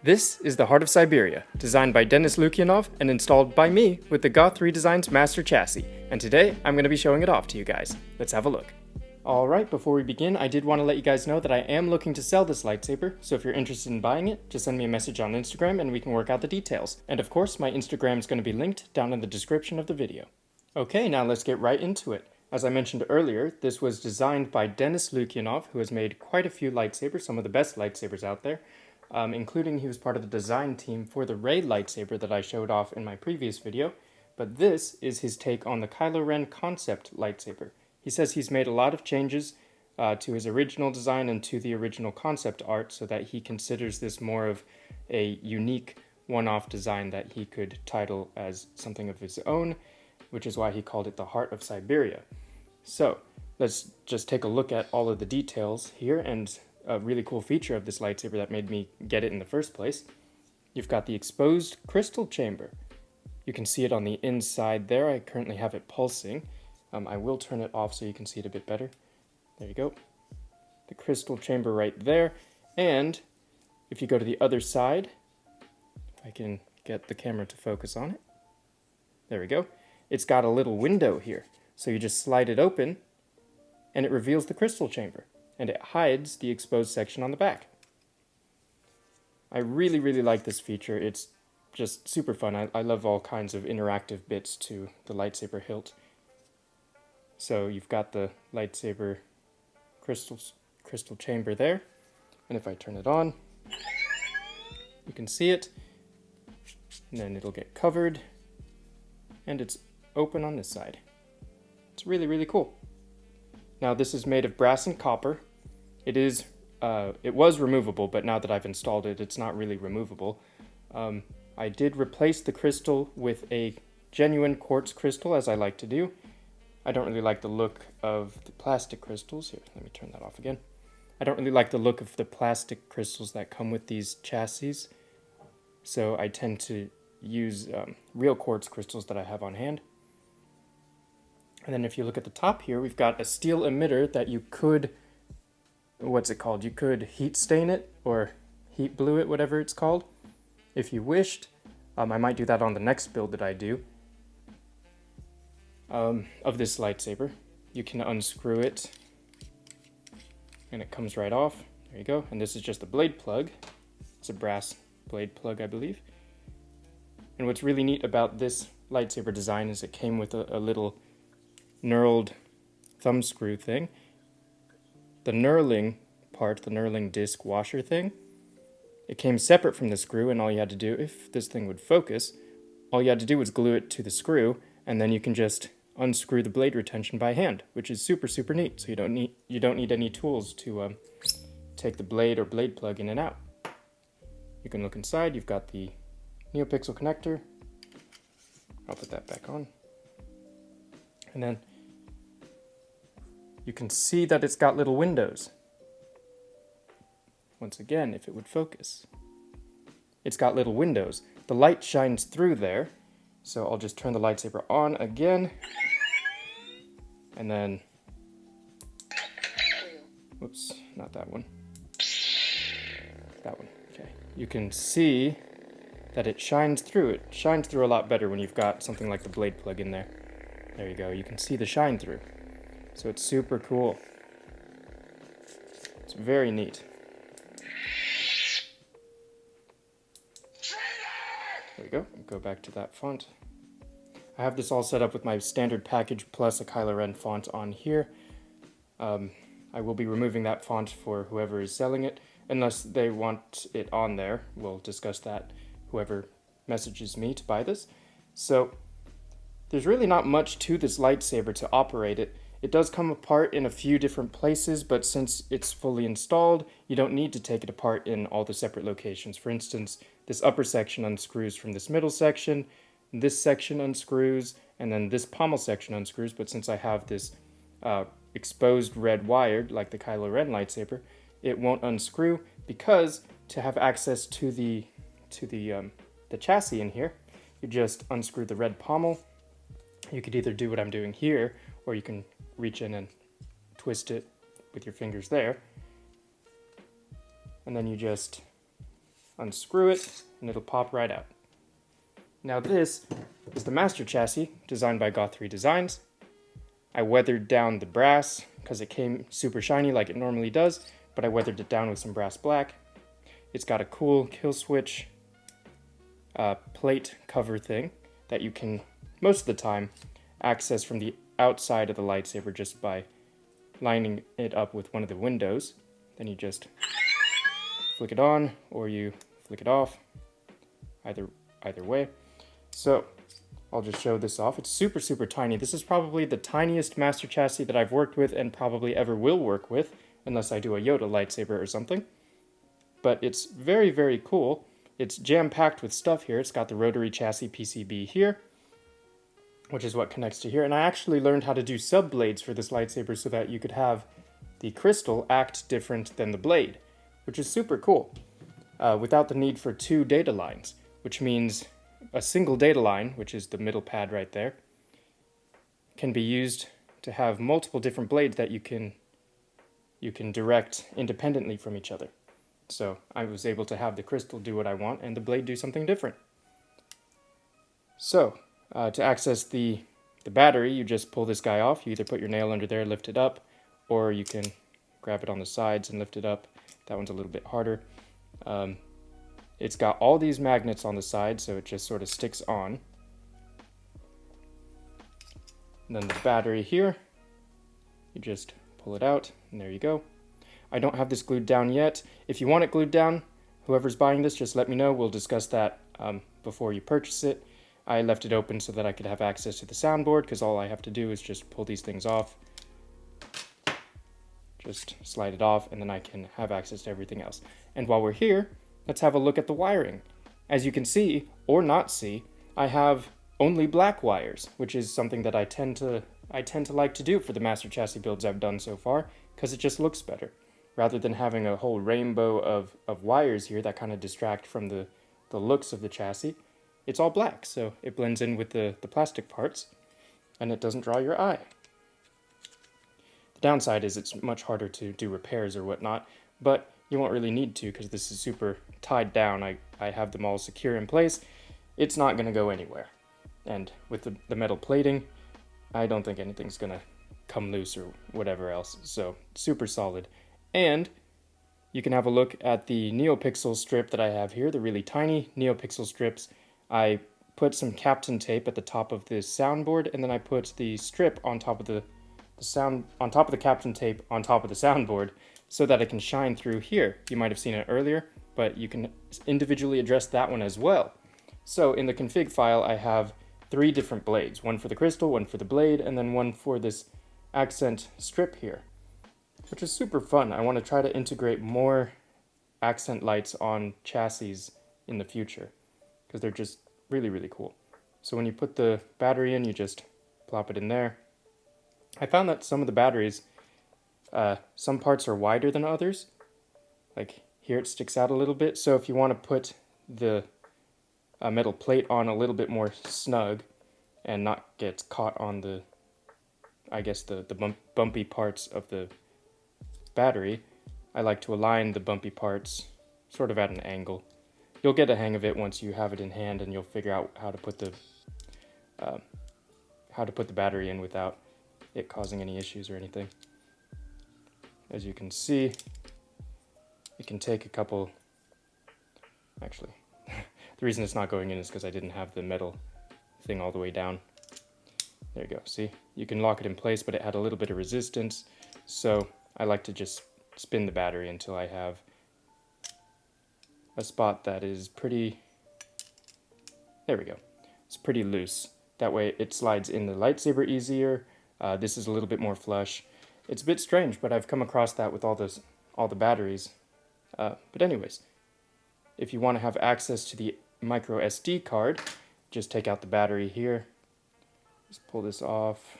This is the Heart of Siberia, designed by Denis Lukyanov and installed by me with the Goth3Designs Master Chassis, and today I'm going to be showing it off to you guys. Let's have a look. Alright, before we begin, I did want to let you guys know that I am looking to sell this lightsaber, so if you're interested in buying it, just send me a message on Instagram and we can work out the details. And of course, my Instagram is going to be linked down in the description of the video. Okay, now let's get right into it. As I mentioned earlier, this was designed by Denis Lukyanov, who has made quite a few lightsabers, some of the best lightsabers out there. Including he was part of the design team for the Rey lightsaber that I showed off in my previous video, but this is his take on the Kylo Ren concept lightsaber. He says he's made a lot of changes to his original design and to the original concept art so that he considers this more of a unique one-off design that he could title as something of his own, which is why he called it the Heart of Siberia. So let's just take a look at all of the details here, and a really cool feature of this lightsaber that made me get it in the first place. You've got the exposed crystal chamber. You can see it on the inside there. I currently have it pulsing. I will turn it off so you can see it a bit better. There you go. The crystal chamber right there. And if you go to the other side, if I can get the camera to focus on it. There we go. It's got a little window here. So you just slide it open and it reveals the crystal chamber. And it hides the exposed section on the back. I really like this feature. It's just super fun. I love all kinds of interactive bits to the lightsaber hilt. So you've got the lightsaber crystal chamber there. And if I turn it on, you can see it. And then it'll get covered. And it's open on this side. It's really cool. Now this is made of brass and copper. It was removable, but now that I've installed it, it's not really removable. I did replace the crystal with a genuine quartz crystal, as I like to do. I don't really like the look of the plastic crystals. Here, let me turn that off again. I don't really like the look of the plastic crystals that come with these chassis, so I tend to use real quartz crystals that I have on hand. And then if you look at the top here, we've got a steel emitter that you could, what's it called? You could heat stain it or heat blue it, whatever it's called, if you wished. I might do that on the next build that I do of this lightsaber. You can unscrew it and it comes right off. There you go. And this is just a blade plug. It's a brass blade plug, I believe. And what's really neat about this lightsaber design is it came with a little knurled thumb screw thing. The knurling part, the knurling disc washer thing, it came separate from the screw, and all you had to do, if this thing would focus, all you had to do was glue it to the screw, and then you can just unscrew the blade retention by hand, which is super neat. So you don't need any tools to take the blade or blade plug in and out. You can look inside. You've got the NeoPixel connector. I'll put that back on, and then you can see that it's got little windows. Once again, if it would focus. It's got little windows. The light shines through there, so I'll just turn the lightsaber on again. And then, whoops, not that one. That one, okay. You can see that it shines through. It shines through a lot better when you've got something like the blade plug in there. There you go, you can see the shine through. So it's super cool. It's very neat. There we go. Go back to that font. I have this all set up with my standard package plus a Kylo Ren font on here. I will be removing that font for whoever is selling it, unless they want it on there. We'll discuss that, whoever messages me to buy this. So there's really not much to this lightsaber to operate it. It does come apart in a few different places, but since it's fully installed, you don't need to take it apart in all the separate locations. For instance, this upper section unscrews from this middle section, this section unscrews, and then this pommel section unscrews, but since I have this exposed red wire, like the Kylo Ren lightsaber, it won't unscrew, because to have access to the chassis in here, you just unscrew the red pommel. You could either do what I'm doing here, or you can reach in and twist it with your fingers there. And then you just unscrew it, and it'll pop right out. Now this is the Master Chassis, designed by Goth3Designs. I weathered down the brass, because it came super shiny like it normally does, but I weathered it down with some brass black. It's got a cool kill switch plate cover thing that you can, most of the time, access from the outside of the lightsaber just by lining it up with one of the windows. Then you just flick it on, or you flick it off, either way. So I'll just show this off. It's super, super tiny. This is probably the tiniest Master Chassis that I've worked with and probably ever will work with, unless I do a Yoda lightsaber or something. But it's very, very cool. It's jam-packed with stuff here. It's got the rotary chassis PCB here, which is what connects to here. And I actually learned how to do sub-blades for this lightsaber so that you could have the crystal act different than the blade, which is super cool, without the need for 2 data lines, which means a single data line, which is the middle pad right there, can be used to have multiple different blades that you can direct independently from each other. So I was able to have the crystal do what I want and the blade do something different. So to access the battery, you just pull this guy off. You either put your nail under there, lift it up, or you can grab it on the sides and lift it up. That one's a little bit harder. It's got all these magnets on the side, so it just sort of sticks on. And then the battery here, you just pull it out, and there you go. I don't have this glued down yet. If you want it glued down, whoever's buying this, just let me know. We'll discuss that before you purchase it. I left it open so that I could have access to the soundboard, because all I have to do is just pull these things off. Just slide it off, and then I can have access to everything else. And while we're here, let's have a look at the wiring. As you can see, or not see, I have only black wires, which is something that I tend to like to do for the Master Chassis builds I've done so far, because it just looks better. Rather than having a whole rainbow of wires here that kind of distract from the looks of the chassis, it's all black, so it blends in with the plastic parts, and it doesn't draw your eye. The downside is it's much harder to do repairs or whatnot, but you won't really need to because this is super tied down. I have them all secure in place. It's not going to go anywhere. And with the metal plating, I don't think anything's going to come loose or whatever else. So super solid. And you can have a look at the NeoPixel strip that I have here, the really tiny NeoPixel strips. I put some Captain tape at the top of the soundboard, and then I put the strip on top of the Captain tape on top of the soundboard so that it can shine through here. You might have seen it earlier, but you can individually address that one as well. So in the config file, I have 3 different blades, one for the crystal, one for the blade, and then one for this accent strip here, which is super fun. I want to try to integrate more accent lights on chassis in the future because they're just really, really cool. So when you put the battery in, you just plop it in there. I found that some of the batteries, some parts are wider than others. Like here it sticks out a little bit. So if you want to put the metal plate on a little bit more snug and not get caught on the, I guess, the bumpy parts of the battery, I like to align the bumpy parts sort of at an angle. You'll get a hang of it once you have it in hand, and you'll figure out how to put the battery in without it causing any issues or anything. As you can see, it can take a couple. Actually, the reason it's not going in is because I didn't have the metal thing all the way down. There you go. See, you can lock it in place, but it had a little bit of resistance, so I like to just spin the battery until I have a spot that is pretty, there we go, it's pretty loose. That way it slides in the lightsaber easier. This is a little bit more flush. It's a bit strange, but I've come across that with all the batteries. But anyways, if you want to have access to the micro SD card, just take out the battery here. Just pull this off.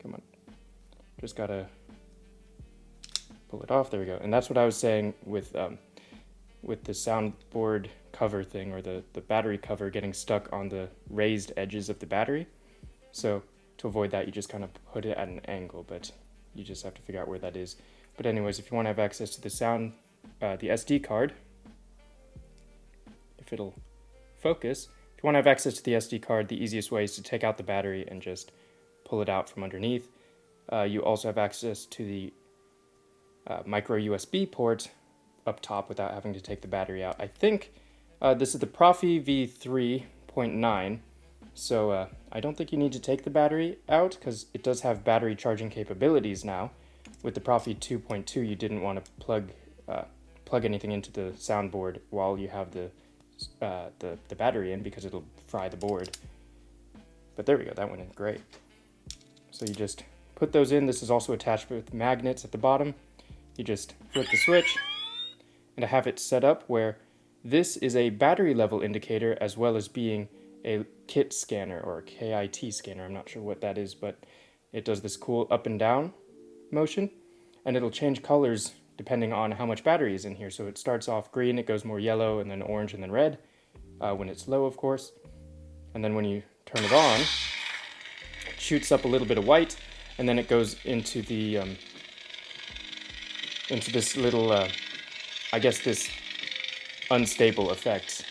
Come on. Just gotta pull it off. There we go. And that's what I was saying with the soundboard cover thing, or the battery cover getting stuck on the raised edges of the battery. So to avoid that, you just kind of put it at an angle, but you just have to figure out where that is. But anyways, if you want to have access to the the SD card, if it'll focus. If you want to have access to the SD card, the easiest way is to take out the battery and just pull it out from underneath. You also have access to the micro USB port up top without having to take the battery out. I think this is the Proffie v3.9, so I don't think you need to take the battery out because it does have battery charging capabilities now. With the Proffie 2.2, you didn't want to plug anything into the soundboard while you have the battery in because it'll fry the board. But there we go, that went in great. So you just put those in. This is also attached with magnets at the bottom. You just flip the switch, and I have it set up where this is a battery level indicator as well as being a kit scanner or a KIT scanner. I'm not sure what that is, but it does this cool up and down motion, and it'll change colors depending on how much battery is in here. So it starts off green, it goes more yellow, and then orange, and then red when it's low, of course. And then when you turn it on, it shoots up a little bit of white, and then it goes into the into this little, I guess this unstable effect.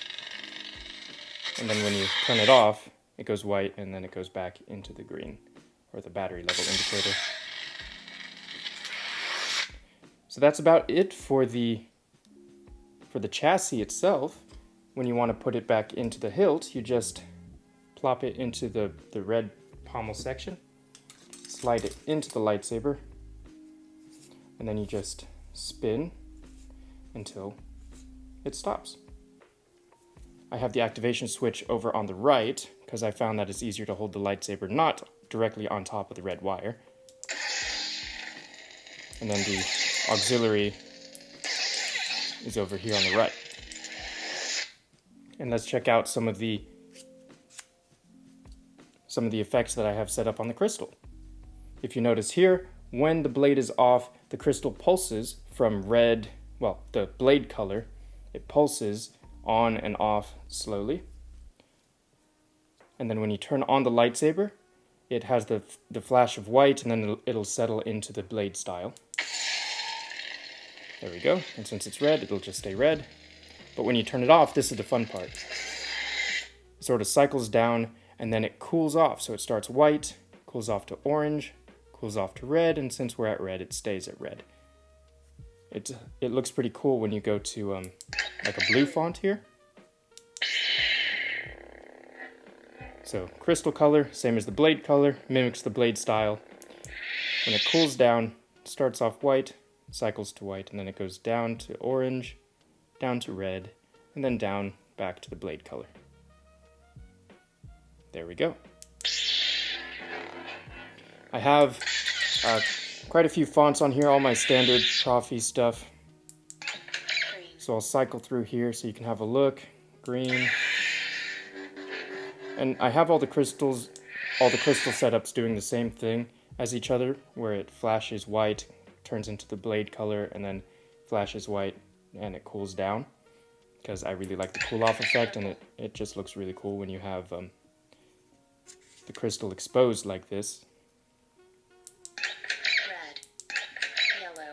And then when you turn it off, it goes white, and then it goes back into the green, or the battery level indicator. So that's about it for the chassis itself. When you want to put it back into the hilt, you just plop it into the red pommel section, slide it into the lightsaber, and then you just spin until it stops. I have the activation switch over on the right because I found that it's easier to hold the lightsaber not directly on top of the red wire. And then the auxiliary is over here on the right. And let's check out some of the effects that I have set up on the crystal. If you notice here, when the blade is off, the crystal pulses from red, well, the blade color, it pulses on and off slowly. And then when you turn on the lightsaber, it has the flash of white, and then it'll settle into the blade style. There we go. And since it's red, it'll just stay red. But when you turn it off, this is the fun part. It sort of cycles down, and then it cools off. So it starts white, cools off to orange, cools off to red, and since we're at red, it stays at red. It looks pretty cool when you go to like a blue font here. So crystal color, same as the blade color, mimics the blade style. When it cools down, it starts off white, cycles to white, and then it goes down to orange, down to red, and then down back to the blade color. There we go. I have quite a few fonts on here, all my standard Proffie stuff. So I'll cycle through here so you can have a look. Green. And I have all the crystal setups doing the same thing as each other, where it flashes white, turns into the blade color, and then flashes white, and it cools down. Because I really like the cool off effect, and it just looks really cool when you have the crystal exposed like this. Red, yellow,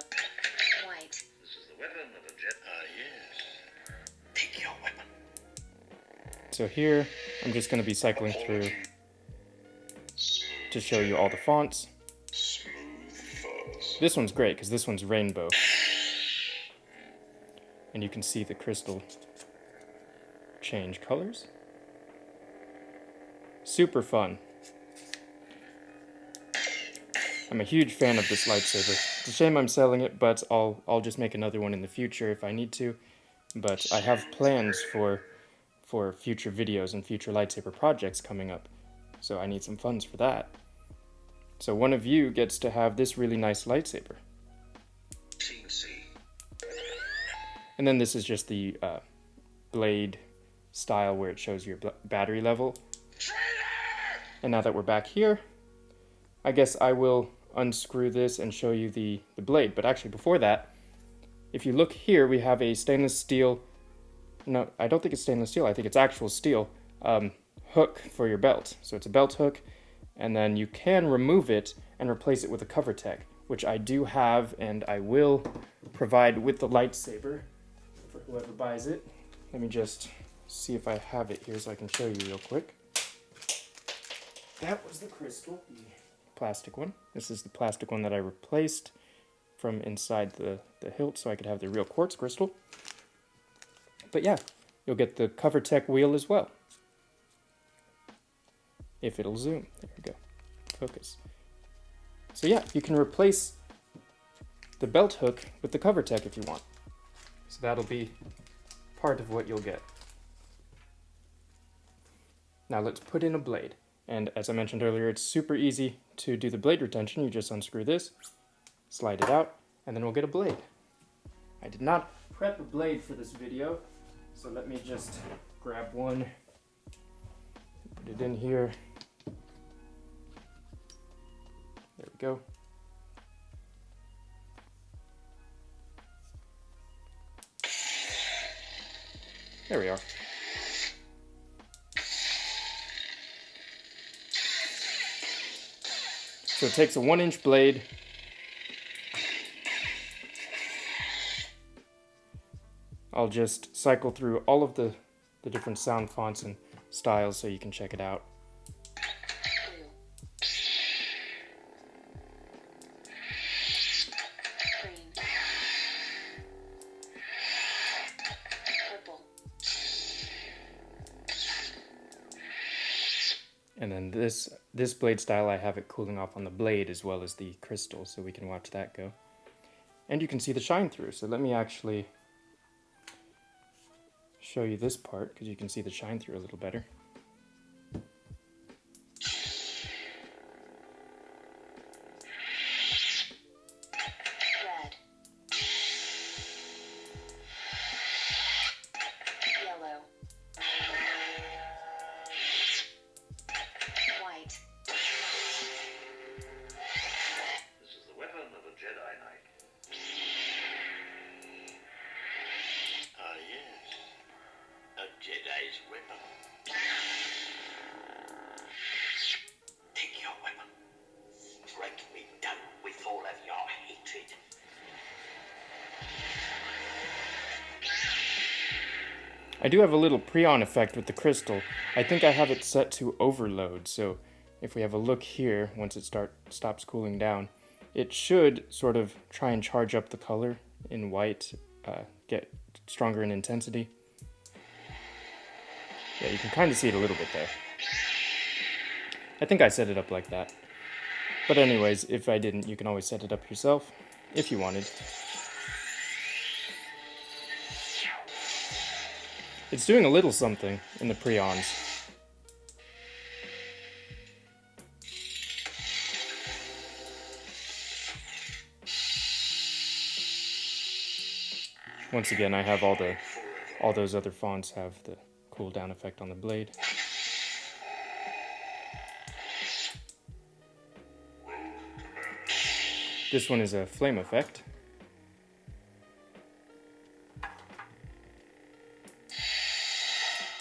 white. This is the weapon of a Jedi. Yes. Take your weapon. So here, I'm just going to be cycling through to show you all the fonts. This one's great because this one's rainbow. And you can see the crystal change colors. Super fun. I'm a huge fan of this lightsaber. It's a shame I'm selling it, but I'll just make another one in the future if I need to. But I have plans for future videos and future lightsaber projects coming up. So I need some funds for that. So one of you gets to have this really nice lightsaber. And then this is just the blade style where it shows your battery level. And now that we're back here, I guess I will unscrew this and show you the blade. But actually before that, if you look here, we have a stainless steel, no, I don't think it's stainless steel, I think it's actual steel, hook for your belt. So it's a belt hook, and then you can remove it and replace it with a cover tech. which I do have, and I will provide with the lightsaber for whoever buys it. Let me just see if I have it here so I can show you real quick. That was the crystal, the plastic one. This is the plastic one that I replaced from inside the hilt so I could have the real quartz crystal. But yeah, you'll get the CoverTech wheel as well. If it'll zoom. There we go. Focus. So yeah, you can replace the belt hook with the CoverTech if you want. So that'll be part of what you'll get. Now let's put in a blade. And as I mentioned earlier, it's super easy to do the blade retention. You just unscrew this, slide it out, and then we'll get a blade. I did not prep a blade for this video, so let me just grab one, put it in here. There we go. There we are. So it takes a 1-inch blade. I'll just cycle through all of the different sound fonts and styles so you can check it out. And then this blade style, I have it cooling off on the blade as well as the crystal, so we can watch that go. And you can see the shine through, so let me actually show you this part, because you can see the shine through a little better. Red. Yellow. White. This is the weapon of a Jedi Knight. Ah, yes. A Jedi's weapon. Take your weapon. Strike me down with all of your hatred. I do have a little pre-on effect with the crystal. I think I have it set to overload, so if we have a look here, once it stops cooling down, it should sort of try and charge up the color in white, get stronger in intensity. Yeah, you can kind of see it a little bit there. I think I set it up like that. But anyways, if I didn't, you can always set it up yourself, if you wanted. It's doing a little something in the pre-ons. Once again, I have all those other fonts have the cool down effect on the blade. This one is a flame effect.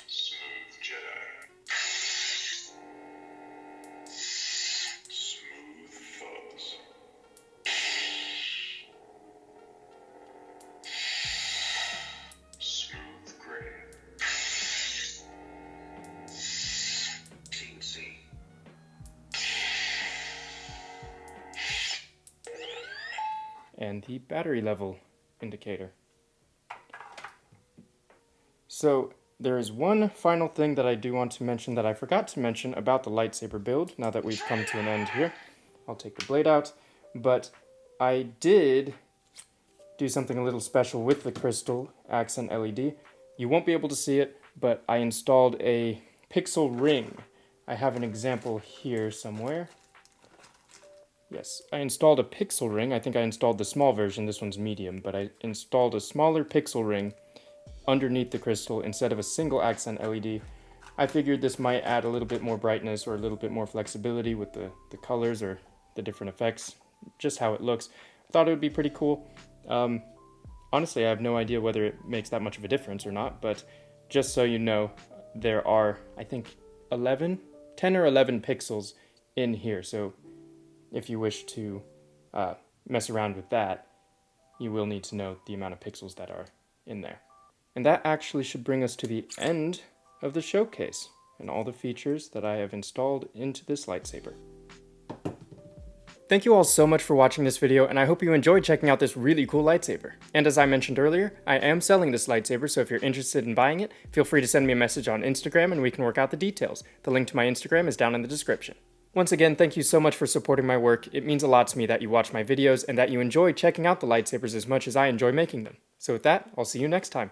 Smooth Jedi. Smooth fuzz. Smooth gray. Teensy. And the battery level indicator. So there is one final thing that I do want to mention that I forgot to mention about the lightsaber build, now that we've come to an end here. I'll take the blade out, but I did do something a little special with the crystal accent LED. You won't be able to see it, but I installed a pixel ring. I have an example here somewhere. Yes, I installed a pixel ring. I think I installed the small version. This one's medium, but I installed a smaller pixel ring underneath the crystal instead of a single accent LED. I figured this might add a little bit more brightness or a little bit more flexibility with the colors or the different effects, just how it looks. I thought it would be pretty cool. Honestly, I have no idea whether it makes that much of a difference or not, but just so you know, there are, I think, 10 or 11 pixels in here. So if you wish to mess around with that, you will need to know the amount of pixels that are in there. And that actually should bring us to the end of the showcase and all the features that I have installed into this lightsaber. Thank you all so much for watching this video, and I hope you enjoyed checking out this really cool lightsaber. And as I mentioned earlier, I am selling this lightsaber, so if you're interested in buying it, feel free to send me a message on Instagram and we can work out the details. The link to my Instagram is down in the description. Once again, thank you so much for supporting my work. It means a lot to me that you watch my videos and that you enjoy checking out the lightsabers as much as I enjoy making them. So with that, I'll see you next time.